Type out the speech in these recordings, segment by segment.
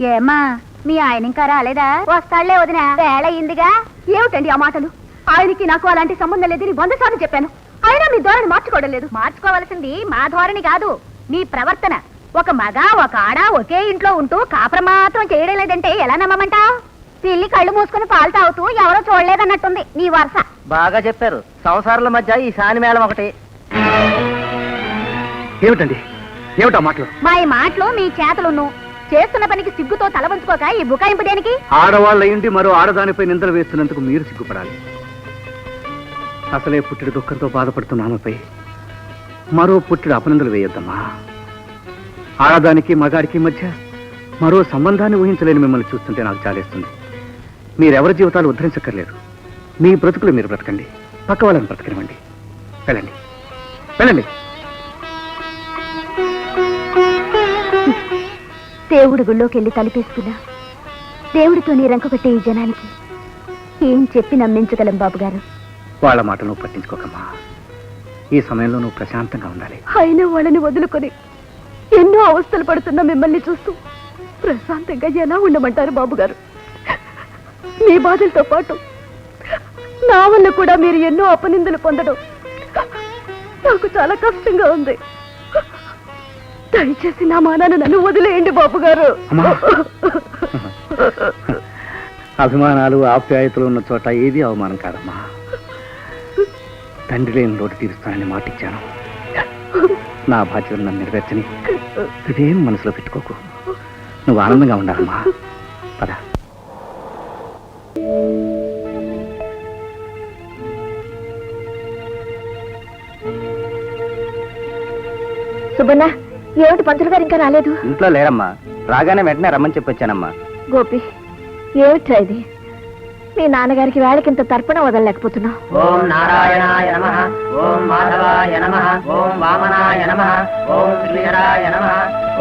ఏమ్మా మీ ఆయన ఇంకా రాలేదా? వస్తాడులే వదినా, వేళ అయిందిగా. ఏమిటండి ఆ మాటలు? ఆయనకి నాకు అలాంటి సంబంధం లేదని 100 సార్లు చెప్పాను. అయినా మీ ధోరణి మార్చుకోవడం లేదు. మార్చుకోవాల్సింది మా ధోరణి కాదు, నీ ప్రవర్తన. ఒక మగ ఒక ఆడ ఒకే ఇంట్లో ఉంటూ కాపురం మాత్రం చేయడం లేదంటే ఎలా నమ్మమంటావు? పిల్లి కళ్ళు మూసుకుని పాలు తాగుతూ ఎవరో చూడలేదన్నట్టుంది నీ వరుస. బాగా చెప్పారు. సంసారాల మధ్య ఈ సాని మేళం ఒకటి. ఏమిటండి ఏమిటా మాటలు? మా ఈ మాటలు మీ చేతలున్ను. చేస్తున్న పనికి సిగ్గుతో తల వంచుకోక ఈ బుకాయింపు దేనికి? ఆడవాళ్ళ ఇంటి మరో ఆడదానిపై నిందలు వేస్తున్నందుకు మీరు సిగ్గుపడాలి. అసలే పుట్టిడి దుఃఖంతో బాధపడుతున్న ఆమెపై మరో పుట్టిడి అపనిందలు వేయొద్దమ్మా. ఆడదానికి మగాడికి మధ్య మరో సంబంధాన్ని ఊహించలేని మిమ్మల్ని చూస్తుంటే నాకు చాలేస్తుంది. మీరెవరి జీవితాలు ఉద్ధరించక్కర్లేదు. మీ బ్రతుకులు మీరు బ్రతకండి, పక్క వాళ్ళని బ్రతకనివ్వండి. వెళ్ళండి వెళ్ళండి. దేవుడి గుళ్ళోకి వెళ్ళి తలిపేసుకున్నా దేవుడితో నీ రంకు కట్టే ఈ జనానికి ఏం చెప్పి నమ్మించగలం బాబు గారు? వాళ్ళ మాట నువ్వు పట్టించుకోకమ్మా. ఈ సమయంలో నువ్వు ప్రశాంతంగా ఉండాలి. అయినా వాళ్ళని వదులుకొని ఎన్నో అవస్థలు పడుతున్న మిమ్మల్ని చూస్తూ ప్రశాంతంగా ఎలా ఉండమంటారు బాబు గారు? మీ బాధలతో పాటు నా వల్ల కూడా మీరు ఎన్నో అపనిందలు పొందడం నాకు చాలా కష్టంగా ఉంది. దయచేసి నా మానాన్ని నన్ను వదిలేయండి బాబు గారు. అభిమానాలు ఆప్యాయతలు ఉన్న చోట ఏది అవమానం కాదమ్మా. తండ్రి లేని లోటు తీరుస్తానని మాటిచ్చాను. నా బాధ్యతను నన్ను నెరవేర్చని ఇదేం మనసులో పెట్టుకోకు. నువ్వు ఆనందంగా ఉండాలమ్మా. పద. సుబ్బన్న, ఏమిటి పంతులు గారు ఇంకా రాలేదు? ఇంట్లో లేరమ్మా. రాగానే వెంటనే రమ్మని చెప్పొచ్చానమ్మా. గోపి, ఏమిట్రా ఇది? మీ నాన్నగారికి వేళకింత తర్పణ వదలలేకపోతున్నావు. ఓం నారాయణాయ నమః, ఓం మాధవాయ నమః, ఓం వామనాయ నమః, ఓం శ్రీధరాయ నమః,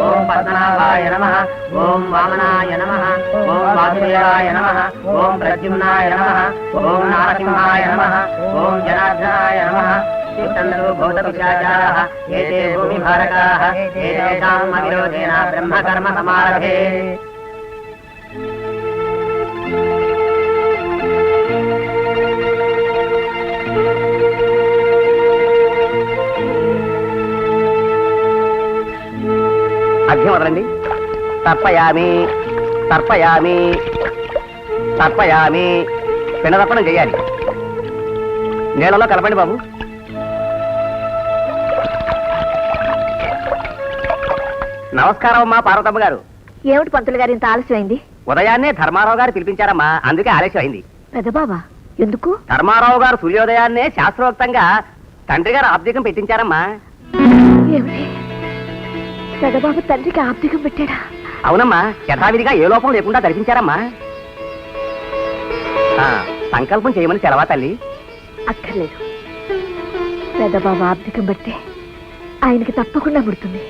ఓం పద్మనాభాయ నమః, ఓం వామనాయ నమః, ఓం వాసుదేవాయ నమః, ఓం ప్రద్యుమ్నాయ నమః, ఓం నారసింహాయ నమః, ఓం జనార్దనాయ నమః. తిష్టందరు భూతపిశాచాః ఏతే భూమిభారకాః ఏతేషాం అవిరోధేన బ్రహ్మకర్మ సమారభే. అగ్ని వదలండి. తర్పయామి తర్పయామి తర్పయామి. పిండదర్పణం చేయాలి. నీళ్ళలో కలపండి బాబు. నమస్కారం అమ్మా పార్వతమ్మ గారు. ఏమిటి పంతులు గారు ఇంత ఆలస్యమైంది? ఉదయాన్నే ధర్మారావు గారు పిలిపించారమ్మా, అందుకే ఆలస్యం అయింది. పెద్దబాబా, ఎందుకు? ధర్మారావు గారు సూర్యోదయాన్నే శాస్త్రోక్తంగా తండ్రి గారు ఆబ్దికం పెట్టించారమ్మా. ఏమిటి? పెద్దబాబు తండ్రికి ఆబ్దికం పెట్టాడా? అవునమ్మా, యథావిధిగా ఏ లోపం లేకుండా దర్శించారమ్మా. సంకల్పం చేయమని సెలవా తల్లి? అక్కర్లేదు. పెద్దబాబు ఆబ్దికం బట్టే ఆయనకి తప్పకుండా ముడుతుంది.